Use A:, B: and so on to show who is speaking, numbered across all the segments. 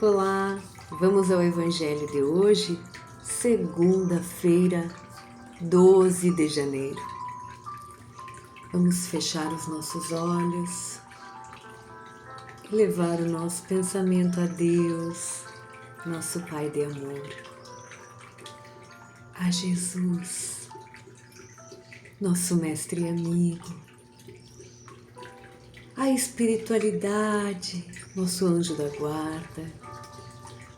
A: Olá, vamos ao Evangelho de hoje, segunda-feira, 12 de janeiro. Vamos fechar os nossos olhos e levar o nosso pensamento a Deus, nosso Pai de amor, a Jesus, nosso Mestre e amigo, a espiritualidade, nosso anjo da guarda,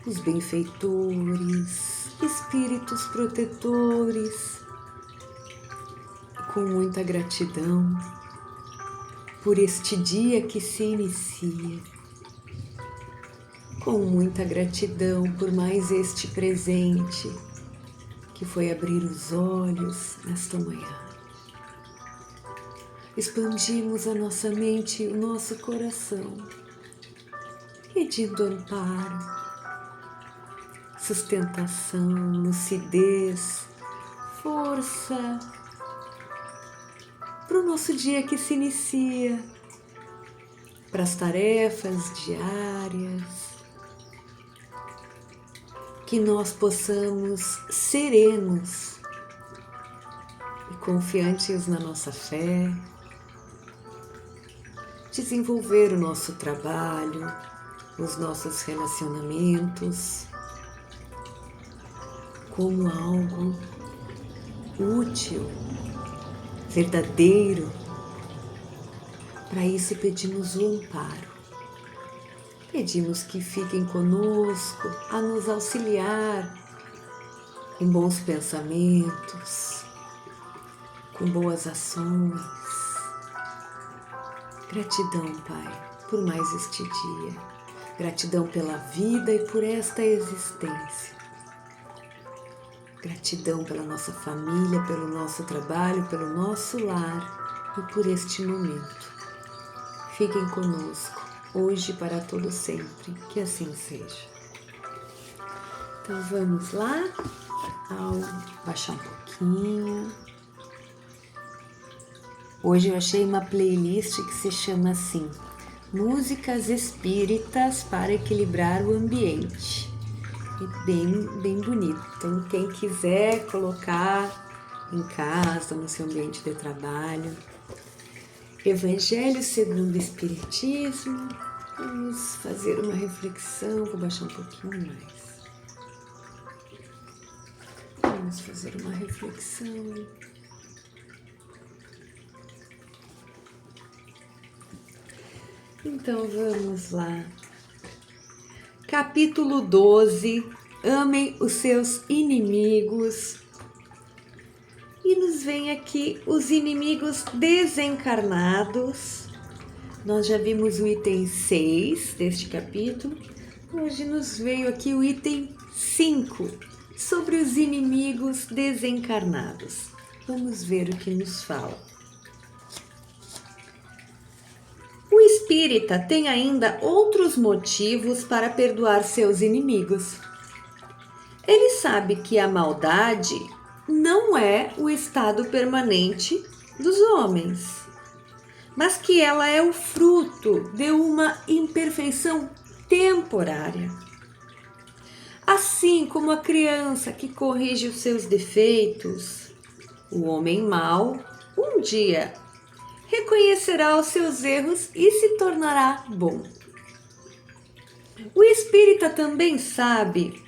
A: os benfeitores, espíritos protetores, com muita gratidão por este dia que se inicia, com muita gratidão por mais este presente que foi abrir os olhos nesta manhã. Expandimos a nossa mente e o nosso coração, pedindo amparo, sustentação, lucidez, força para o nosso dia que se inicia, para as tarefas diárias, que nós possamos serenos e confiantes na nossa fé, desenvolver o nosso trabalho, os nossos relacionamentos como algo útil, verdadeiro. Para isso pedimos o amparo. Pedimos que fiquem conosco a nos auxiliar em bons pensamentos, com boas ações. Gratidão, Pai, por mais este dia. Gratidão pela vida e por esta existência. Gratidão pela nossa família, pelo nosso trabalho, pelo nosso lar e por este momento. Fiquem conosco, hoje para todo sempre, que assim seja. Então vamos lá, baixar um pouquinho. Hoje eu achei uma playlist que se chama assim, Músicas Espíritas para Equilibrar o Ambiente. E bem bonito. Então quem quiser colocar em casa, no seu ambiente de trabalho. Evangelho segundo o Espiritismo. Vamos fazer uma reflexão. Vou baixar um pouquinho mais. Vamos fazer uma reflexão. Então vamos lá. Capítulo 12, amem os seus inimigos. E nos vem aqui os inimigos desencarnados. Nós já vimos o item 6 deste capítulo. Hoje nos veio aqui o item 5, sobre os inimigos desencarnados. Vamos ver o que nos fala. O espírita tem ainda outros motivos para perdoar seus inimigos. Ele sabe que a maldade não é o estado permanente dos homens, mas que ela é o fruto de uma imperfeição temporária. Assim como a criança que corrige os seus defeitos, o homem mau, um dia reconhecerá os seus erros e se tornará bom. O espírita também sabe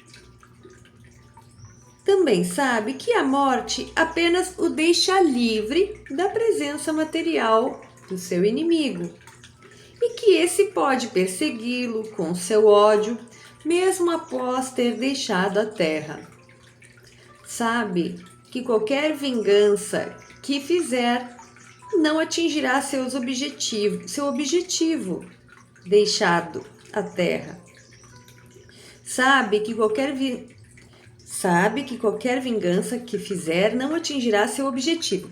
A: que a morte apenas o deixa livre da presença material do seu inimigo e que esse pode persegui-lo com seu ódio, mesmo após ter deixado a terra. Sabe que qualquer vingança que fizer não atingirá seu objetivo, deixado a terra. Sabe que qualquer vingança que fizer não atingirá seu objetivo,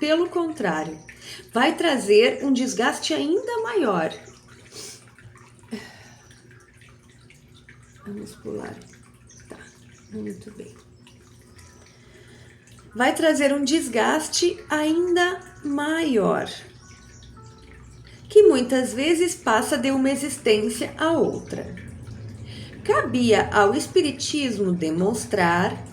A: pelo contrário, vai trazer um desgaste ainda maior. Vamos pular. Tá, muito bem. Vai trazer um desgaste ainda maior, que muitas vezes passa de uma existência a outra. cabia ao Espiritismo demonstrar,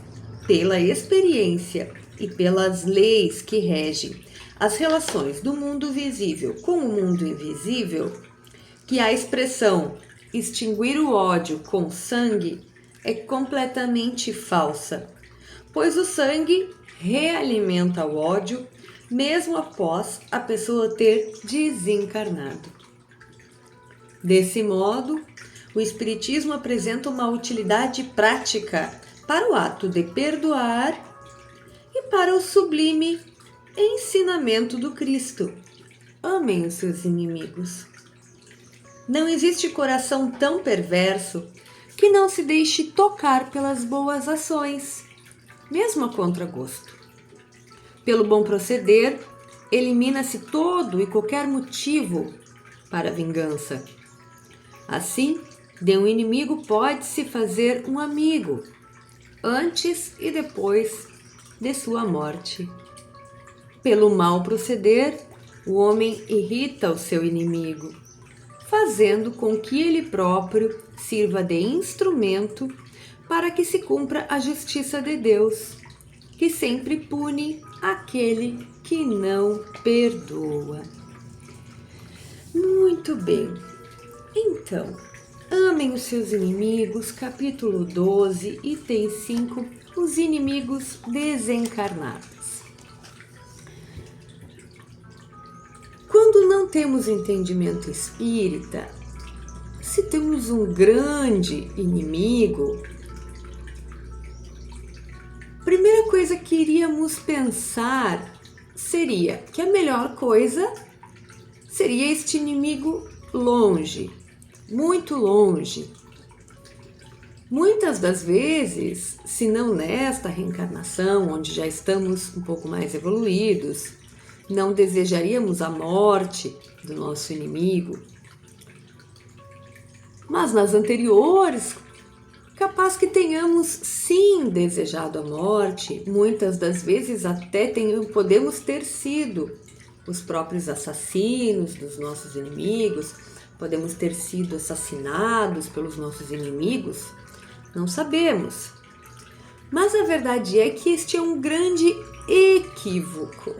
A: pela experiência e pelas leis que regem as relações do mundo visível com o mundo invisível, que a expressão extinguir o ódio com sangue é completamente falsa, pois o sangue realimenta o ódio mesmo após a pessoa ter desencarnado. Desse modo, o Espiritismo apresenta uma utilidade prática para o ato de perdoar e para o sublime ensinamento do Cristo. Amem os seus inimigos. Não existe coração tão perverso que não se deixe tocar pelas boas ações, mesmo a contragosto. Pelo bom proceder, elimina-se todo e qualquer motivo para a vingança. Assim, de um inimigo pode-se fazer um amigo, antes e depois de sua morte. Pelo mal proceder, o homem irrita o seu inimigo, fazendo com que ele próprio sirva de instrumento para que se cumpra a justiça de Deus, que sempre pune aquele que não perdoa. Muito bem. Então, amem os seus inimigos, capítulo 12, item 5, os inimigos desencarnados. Quando não temos entendimento espírita, se temos um grande inimigo, a primeira coisa que iríamos pensar seria que a melhor coisa seria este inimigo longe, muito longe. Muitas das vezes, se não nesta reencarnação, onde já estamos um pouco mais evoluídos, não desejaríamos a morte do nosso inimigo. Mas nas anteriores, capaz que tenhamos sim desejado a morte, muitas das vezes até podemos ter sido os próprios assassinos dos nossos inimigos, podemos ter sido assassinados pelos nossos inimigos, não sabemos. Mas a verdade é que este é um grande equívoco.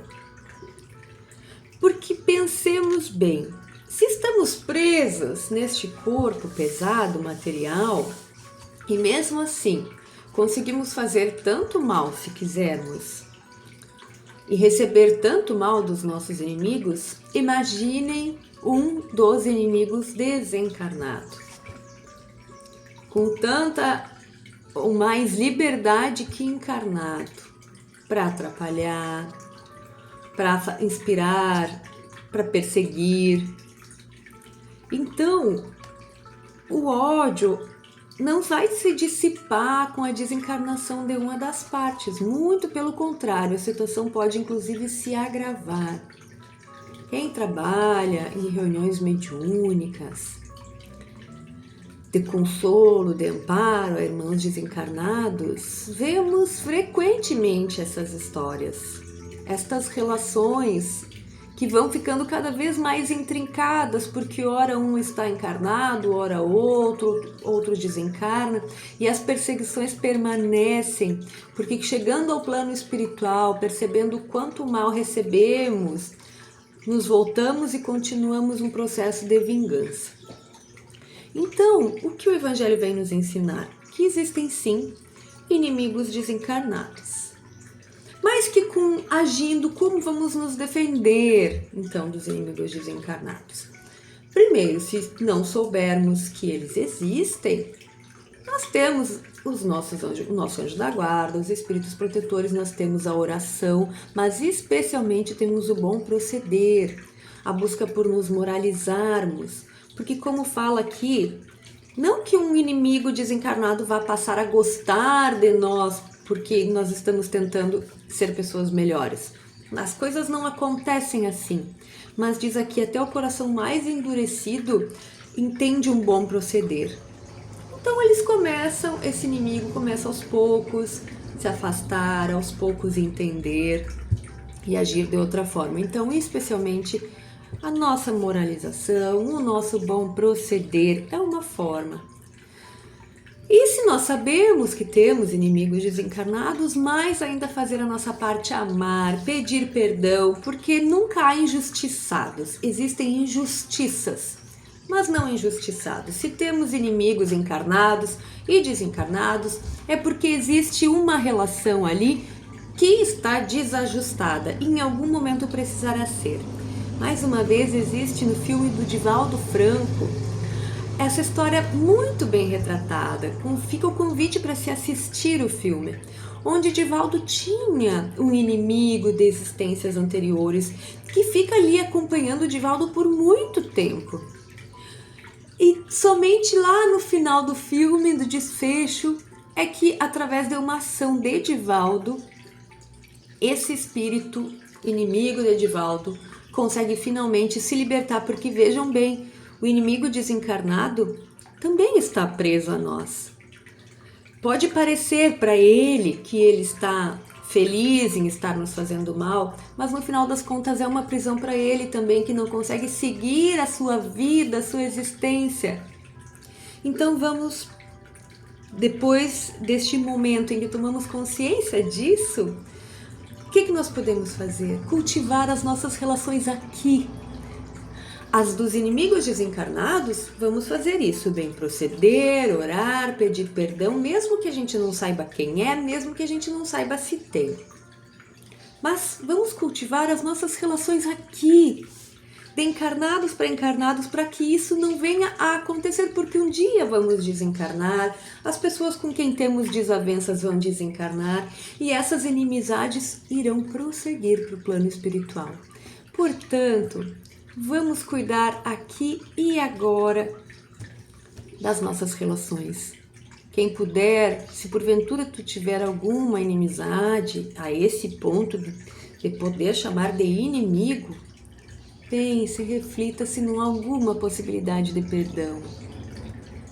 A: Porque pensemos bem, se estamos presos neste corpo pesado, material, e mesmo assim conseguimos fazer tanto mal se quisermos, e receber tanto mal dos nossos inimigos, imaginem um dos inimigos desencarnado, com tanta ou mais liberdade que encarnado, para atrapalhar, para inspirar, para perseguir. Então, o ódio não vai se dissipar com a desencarnação de uma das partes, muito pelo contrário, a situação pode inclusive se agravar. Quem trabalha em reuniões mediúnicas, de consolo, de amparo a irmãos desencarnados, vemos frequentemente essas histórias, estas relações que vão ficando cada vez mais intrincadas, porque ora um está encarnado, ora outro desencarna, e as perseguições permanecem, porque chegando ao plano espiritual, percebendo quanto mal recebemos, nos voltamos e continuamos um processo de vingança. Então, o que o Evangelho vem nos ensinar? Que existem sim inimigos desencarnados, mas que agindo, como vamos nos defender então dos inimigos desencarnados? Primeiro, se não soubermos que eles existem, nós temos o nosso anjo da guarda, os espíritos protetores, nós temos a oração, mas especialmente temos o bom proceder, a busca por nos moralizarmos, porque como fala aqui, não que um inimigo desencarnado vá passar a gostar de nós, porque nós estamos tentando ser pessoas melhores. As coisas não acontecem assim, mas diz aqui, até o coração mais endurecido entende um bom proceder. Então esse inimigo começa aos poucos se afastar, aos poucos entender e agir de outra forma. Então, especialmente, a nossa moralização, o nosso bom proceder é uma forma. E se nós sabemos que temos inimigos desencarnados, mais ainda fazer a nossa parte amar, pedir perdão, porque nunca há injustiçados, existem injustiças, mas não injustiçados. Se temos inimigos encarnados e desencarnados, é porque existe uma relação ali que está desajustada e em algum momento precisará ser. Mais uma vez, existe no filme do Divaldo Franco essa história muito bem retratada. Fica o convite para se assistir o filme, onde Divaldo tinha um inimigo de existências anteriores que fica ali acompanhando Divaldo por muito tempo. E somente lá no final do filme, do desfecho, é que através de uma ação de Divaldo, esse espírito inimigo de Divaldo consegue finalmente se libertar, porque vejam bem, o inimigo desencarnado também está preso a nós. Pode parecer para ele que ele está feliz em estar nos fazendo mal, mas no final das contas é uma prisão para ele também, que não consegue seguir a sua vida, a sua existência. Então vamos, depois deste momento em que tomamos consciência disso, o que nós podemos fazer? Cultivar as nossas relações aqui. As dos inimigos desencarnados, vamos fazer isso, bem proceder, orar, pedir perdão, mesmo que a gente não saiba quem é, mesmo que a gente não saiba se tem. Mas vamos cultivar as nossas relações aqui, de encarnados para encarnados, para que isso não venha a acontecer, porque um dia vamos desencarnar, as pessoas com quem temos desavenças vão desencarnar e essas inimizades irão prosseguir para o plano espiritual. Portanto, vamos cuidar aqui e agora das nossas relações. Quem puder, se porventura tu tiver alguma inimizade a esse ponto de poder chamar de inimigo, pense, reflita se não há alguma possibilidade de perdão.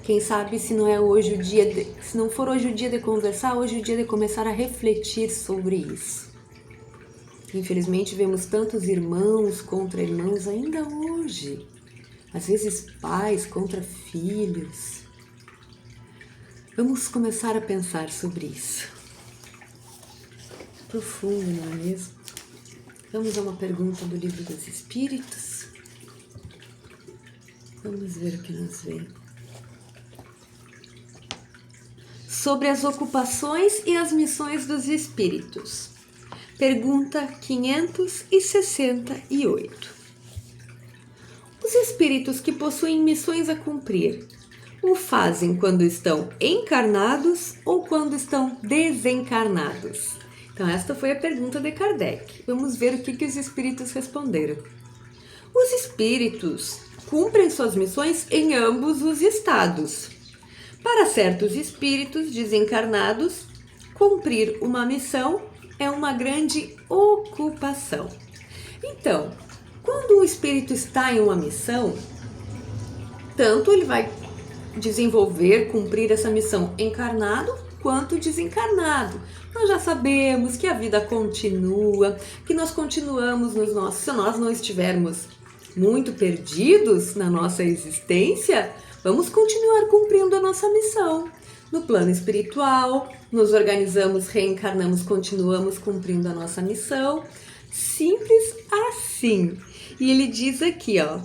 A: Quem sabe se não é hoje o dia se não for hoje o dia de conversar, hoje é o dia de começar a refletir sobre isso. Infelizmente vemos tantos irmãos contra irmãos ainda hoje, às vezes pais contra filhos. Vamos começar a pensar sobre isso. Profundo, não é mesmo? Vamos a uma pergunta do Livro dos Espíritos. Vamos ver o que nos vem. Sobre as ocupações e as missões dos espíritos. Pergunta 568. Os espíritos que possuem missões a cumprir, o fazem quando estão encarnados ou quando estão desencarnados? Então esta foi a pergunta de Kardec. Vamos ver o que os espíritos responderam. Os espíritos cumprem suas missões em ambos os estados. Para certos espíritos desencarnados, cumprir uma missão é uma grande ocupação. Então, quando o espírito está em uma missão, tanto ele vai desenvolver, cumprir essa missão encarnado quanto desencarnado. Nós já sabemos que a vida continua, que nós continuamos nos nossos... Se nós não estivermos muito perdidos na nossa existência, vamos continuar cumprindo a nossa missão. No plano espiritual, nos organizamos, reencarnamos, continuamos cumprindo a nossa missão. Simples assim. E ele diz aqui, ó,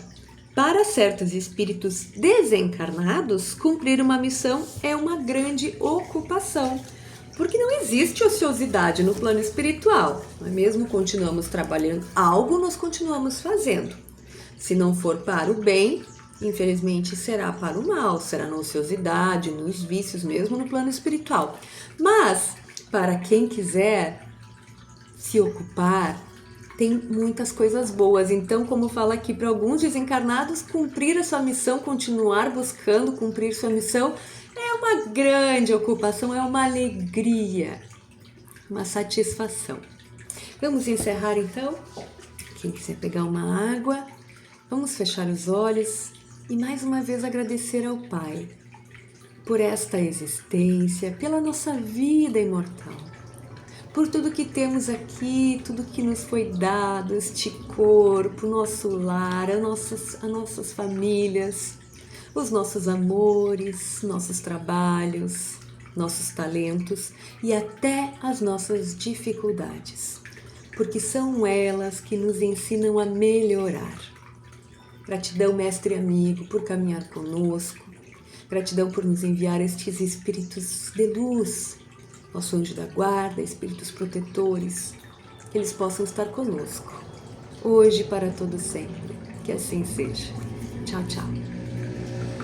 A: para certos espíritos desencarnados, cumprir uma missão é uma grande ocupação. Porque não existe ociosidade no plano espiritual. Não é mesmo? Continuamos trabalhando, algo nós continuamos fazendo. Se não for para o bem, infelizmente será para o mal, será na ociosidade, nos vícios mesmo no plano espiritual. Mas, para quem quiser se ocupar, tem muitas coisas boas. Então, como fala aqui, para alguns desencarnados, cumprir a sua missão, continuar buscando cumprir sua missão, é uma grande ocupação, é uma alegria, uma satisfação. Vamos encerrar então? Quem quiser pegar uma água, vamos fechar os olhos e mais uma vez agradecer ao Pai por esta existência, pela nossa vida imortal, por tudo que temos aqui, tudo que nos foi dado, este corpo, nosso lar, as nossas famílias. os nossos amores, nossos trabalhos, nossos talentos e até as nossas dificuldades, porque são elas que nos ensinam a melhorar. Gratidão, mestre e amigo, por caminhar conosco. Gratidão por nos enviar estes espíritos de luz, nosso anjo da guarda, espíritos protetores, que eles possam estar conosco, hoje e para todo sempre. Que assim seja. Tchau, tchau.